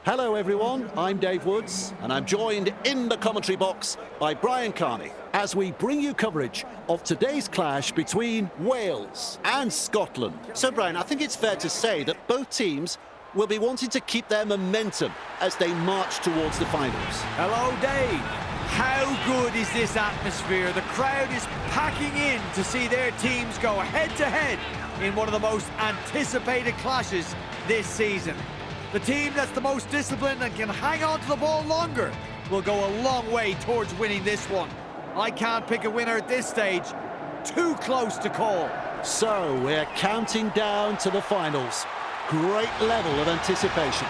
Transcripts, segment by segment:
Hello everyone, I'm Dave Woods and I'm joined in the commentary box by Brian Carney as we bring you coverage of today's clash between Wales and Scotland. So Brian, I think it's fair to say that both teams will be wanting to keep their momentum as they march towards the finals. Hello Dave, how good is this atmosphere? The crowd is packing in to see their teams go head to head in one of the most anticipated clashes this season. The team that's the most disciplined and can hang on to the ball longer will go a long way towards winning this one. I can't pick a winner at this stage. Too close to call. So we're counting down to the finals. Great level of anticipation.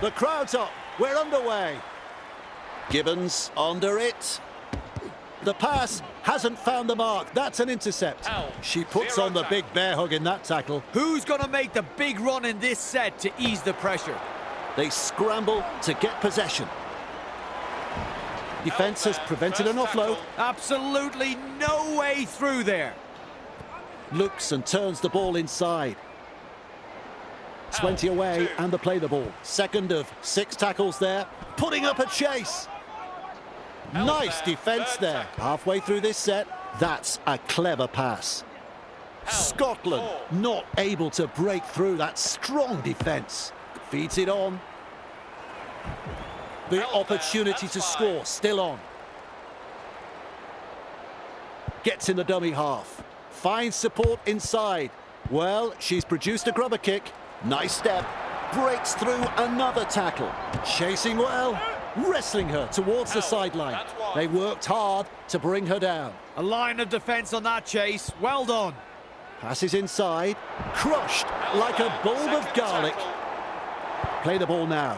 The crowd's up. We're underway. Gibbons under it. The pass hasn't found the mark. That's an intercept. She puts on the big bear hug in that tackle. Who's going to make the big run in this set to ease the pressure? They scramble to get possession. Defence has prevented an offload. Absolutely no way through there. Looks and turns the ball inside. 20 away and they play the ball. Second of 6 tackles there. Putting up a chase. Nice defence there. Halfway through this set, that's a clever pass. Scotland not able to break through that strong defence. Feeds it on. The opportunity to score still on. Gets in the dummy half. Finds support inside. Well, she's produced a grubber kick. Nice step. Breaks through another tackle. Chasing well. Wrestling her towards the sideline. They worked hard to bring her down. A line of defence on that chase. Well done. Passes inside. Crushed like a bulb of garlic. Play the ball now.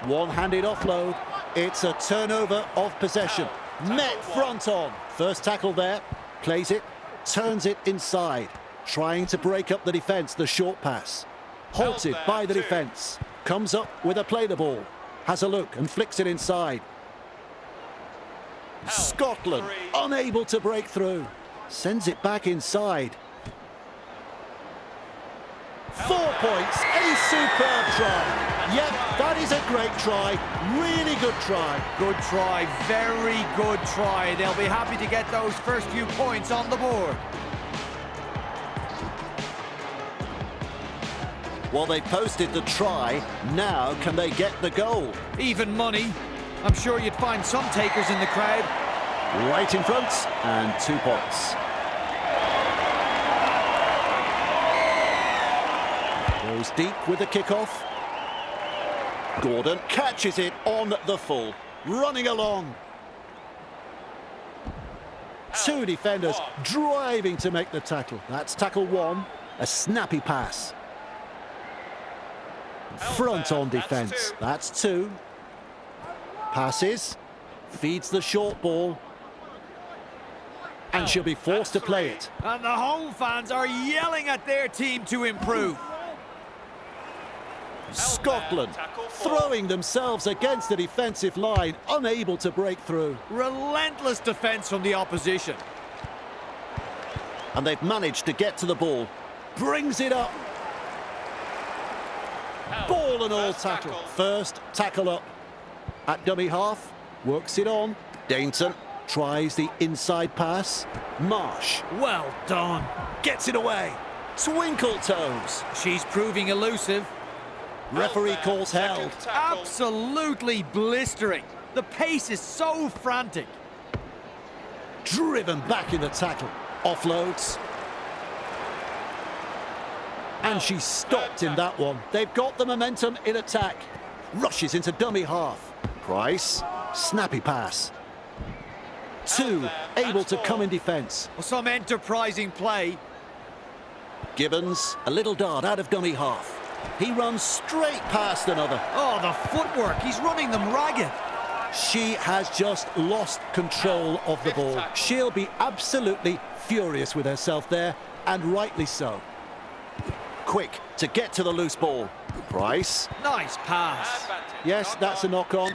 One-handed offload. It's a turnover of possession. Met front on. First tackle there. Plays it. Turns it inside. Trying to break up the defence. The short pass. Halted by the defence. Comes up with a play the ball. Has a look and flicks it inside. Scotland unable to break through. Sends it back inside. 4 points. A superb try. Yep, that is a great try. Really good try. Good try. Very good try. They'll be happy to get those first few points on the board. Well, they posted the try. Now can they get the goal? Even money. I'm sure you'd find some takers in the crowd. Right in front and 2 points. Goes deep with the kickoff. Gordon catches it on the full. Running along. 2 defenders driving to make the tackle. That's tackle 1. A snappy pass. Front on defence. That's 2. Passes. Feeds the short ball. And she'll be forced to play it. And the home fans are yelling at their team to improve. Scotland throwing themselves against the defensive line, unable to break through. Relentless defence from the opposition. And they've managed to get to the ball. Brings it up. Ball and all tackle. First tackle up. At dummy half. Works it on. Dainton tries the inside pass. Marsh. Well done. Gets it away. Twinkle toes. She's proving elusive. Referee calls held. Absolutely blistering. The pace is so frantic. Driven back in the tackle. Offloads. And she's stopped in that one. They've got the momentum in attack. Rushes into dummy half. Price. Snappy pass. 2 able to come in defence. Some enterprising play. Gibbons, a little dart out of dummy half. He runs straight past another. Oh, the footwork. He's running them ragged. She has just lost control of the ball. She'll be absolutely furious with herself there. and rightly so. Quick to get to the loose ball. Price. Nice pass. Yes, that's a knock-on.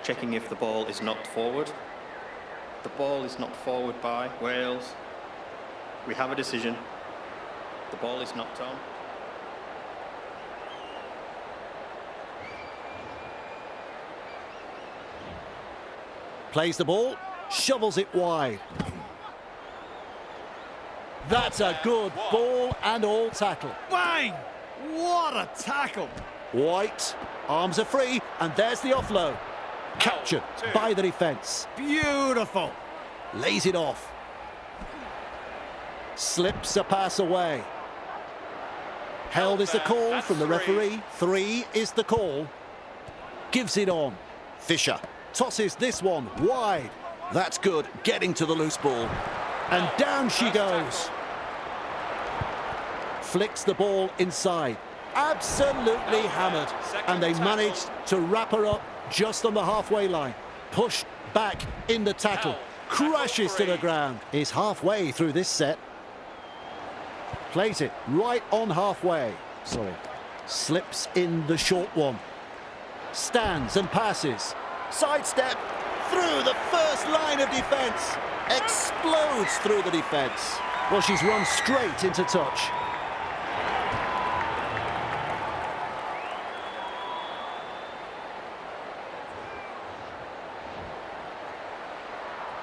Checking if the ball is knocked forward. The ball is knocked forward by Wales. We have a decision. The ball is knocked on. Plays the ball, shovels it wide. That's a good ball and all tackle. Bang! What a tackle! White, arms are free, and there's the offload. Captured by the defence. Beautiful! Lays it off. Slips a pass away. Held is the call from the referee. 3 is the call. Gives it on. Fisher tosses this one wide. That's good, getting to the loose ball. And down she goes. Flicks the ball inside. Absolutely hammered. And they managed to wrap her up just on the halfway line. Pushed back in the tackle. Crashes to the ground. Is halfway through this set. Plays it right on halfway. Slips in the short one. Stands and passes. Sidestep through the first line of defence. Explodes through the defence. Well, she's run straight into touch.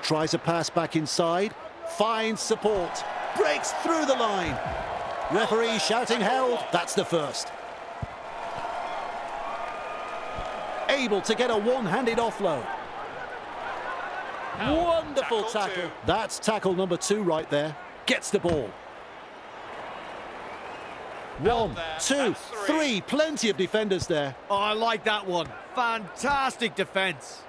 Tries a pass back inside. Finds support. Breaks through the line. Referee shouting held. That's the first. Able to get a one-handed offload. Wonderful tackle. That's tackle number 2 right there. Gets the ball. 1, 2, 3. Plenty of defenders there. Oh, I like that one. Fantastic defence.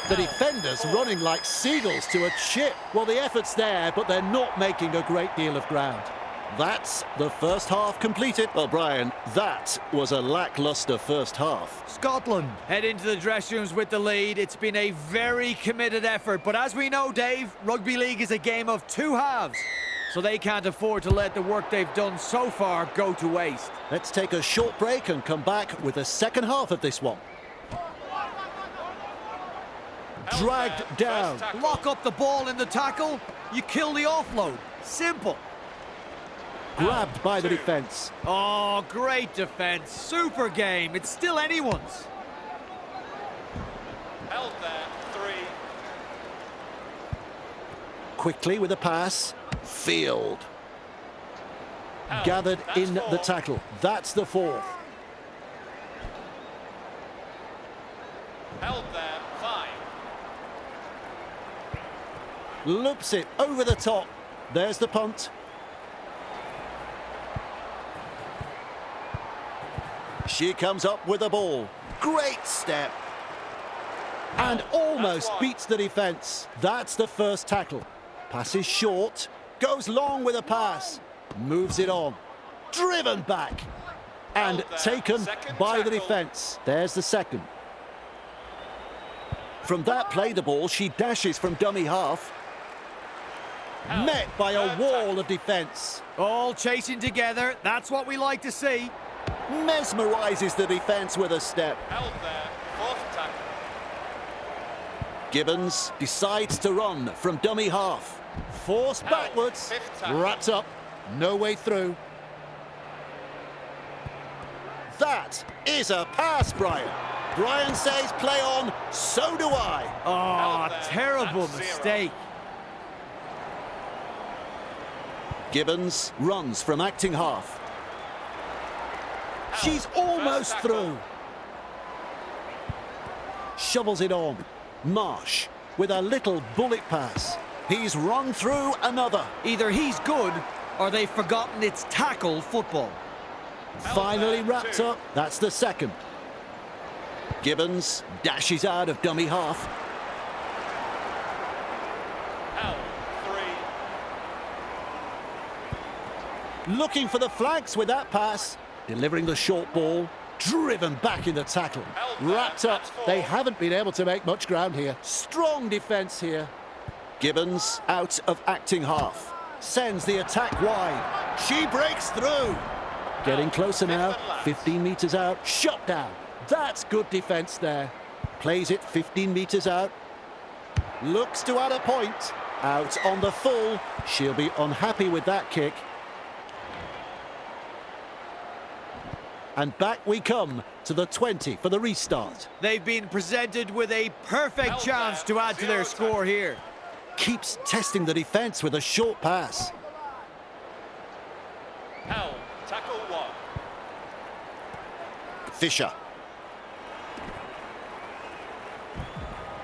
The defenders running like seagulls to a chip. Well, the effort's there, but they're not making a great deal of ground. That's the first half completed. Well, Brian, that was a lacklustre first half. Scotland head into the dressing rooms with the lead. It's been a very committed effort, but as we know, Dave, rugby league is a game of 2 halves, so they can't afford to let the work they've done so far go to waste. Let's take a short break and come back with the second half of this one. Dragged down. Lock up the ball in the tackle, you kill the offload. Simple. Grabbed by the defence. Oh, great defence. Super game. It's still anyone's. Held there, 3. Quickly with a pass. Field. Gathered in the tackle. That's the 4th. Held there, 5. Loops it over the top. There's the punt. She comes up with the ball. Great step. And almost beats the defence. That's the first tackle. Passes short. Goes long with a pass. Moves it on. Driven back. And taken by the defence. There's the second. From that play the ball, she dashes from dummy half. Met by a wall of defence. All chasing together. That's what we like to see. Mesmerises the defence with a step. Held there, 4th tackle. Gibbons decides to run from dummy half. Forced backwards. 5th tackle. Wrapped up. No way through. That is a pass, Brian. Brian says play on, so do I. Oh, terrible mistake. Gibbons runs from acting half. She's almost through. Shovels it on. Marsh with a little bullet pass. He's run through another. Either he's good or they've forgotten it's tackle football. Finally wrapped up. That's the second. Gibbons dashes out of dummy half. Held, 3. Looking for the flanks with that pass. Delivering the short ball. Driven back in the tackle. Held there, Wrapped up. that's four. They haven't been able to make much ground here. Strong defence here. Gibbons out of acting half. Sends the attack wide. She breaks through. Getting closer now. 15 metres out. Shot down. That's good defence there. Plays it 15 metres out. Looks to add a point. Out on the full. She'll be unhappy with that kick. And back we come to the 20 for the restart. They've been presented with a perfect Held chance there, to add to their 0 score here. Keeps testing the defence with a short pass. Held, tackle 1. Fisher.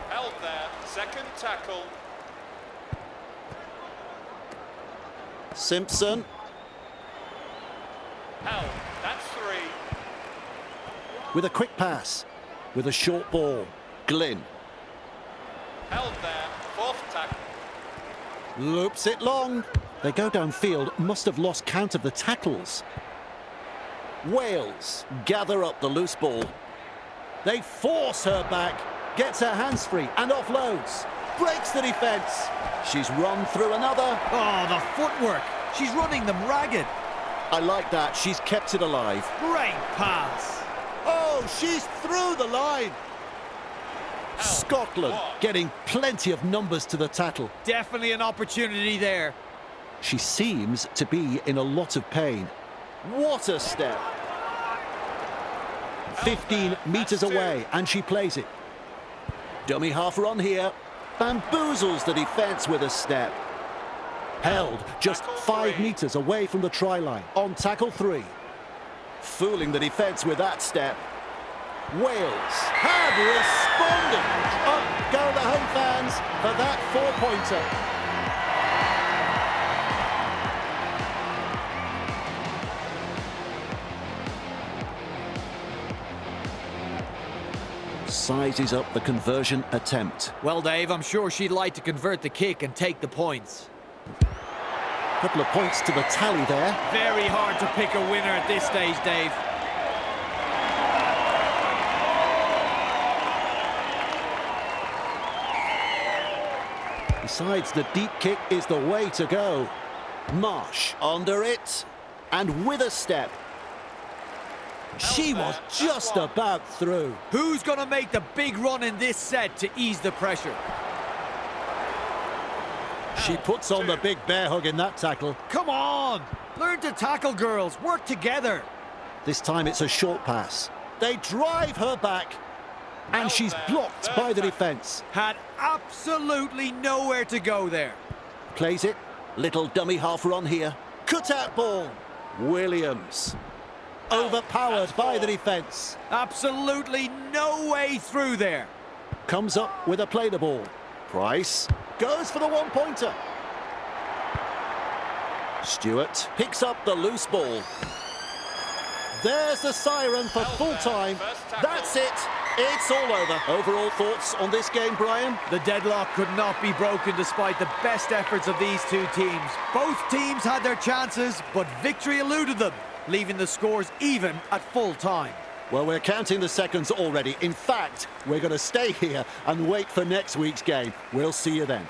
Held there, second tackle. Simpson. Held, that's 3. With a quick pass. With a short ball. Glynn. Held there, fourth tackle. Loops it long. They go downfield. Must have lost count of the tackles. Wales gather up the loose ball. They force her back. Gets her hands free and offloads. Breaks the defence. She's run through another. Oh, the footwork. She's running them ragged. I like that. She's kept it alive. Great pass. Oh, she's through the line. Held, Scotland 1. getting plenty of numbers to the tackle. Definitely an opportunity there. She seems to be in a lot of pain. What a step. 15 metres That's 2. away, and she plays it. Dummy half run here. Bamboozles the defence with a step. Held just Tackle 5 3. metres away from the try line on tackle 3. Fooling the defence with that step. Wales have responded. Up go the home fans for that 4-pointer. Sizes up the conversion attempt. Well, Dave, I'm sure she'd like to convert the kick and take the points. Couple of points to the tally there. Very hard to pick a winner at this stage, Dave. Decides the deep kick is the way to go. Marsh under it and with a step. She was just about through. Who's going to make the big run in this set to ease the pressure? She puts on the big bear hug in that tackle. Come on! Learn to tackle, girls. Work together. This time it's a short pass. They drive her back and she's blocked by the defence. Had absolutely nowhere to go there. Plays it. Little dummy half run here. Cut out ball. Williams. Overpowered by the defence. Absolutely no way through there. Comes up with a play the ball. Price goes for the 1-pointer. Stewart picks up the loose ball. There's the siren for full time. That's it. It's all over. Overall thoughts on this game, Brian? The deadlock could not be broken despite the best efforts of these two teams. Both teams had their chances, but victory eluded them, leaving the scores even at full time. Well, we're counting the seconds already. In fact, we're going to stay here and wait for next week's game. We'll see you then.